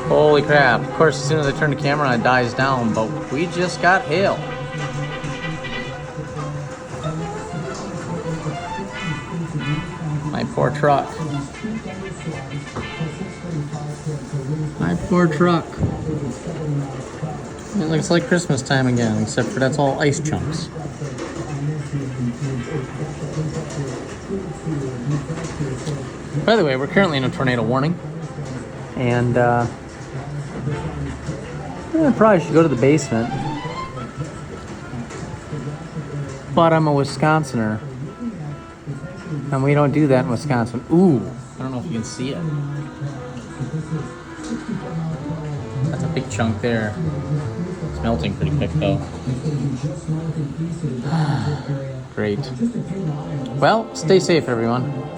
Holy crap. Of course, as soon as I turn the camera on, it dies down, but we just got hail. My poor truck. My poor truck. It looks like Christmas time again, except for that's all ice chunks. By the way, we're currently in a tornado warning. And I probably should go to the basement. But I'm a Wisconsinner. And we don't do that in Wisconsin. Ooh, I don't know if you can see it. That's a big chunk there. It's melting pretty quick though. Great. Well, stay safe everyone.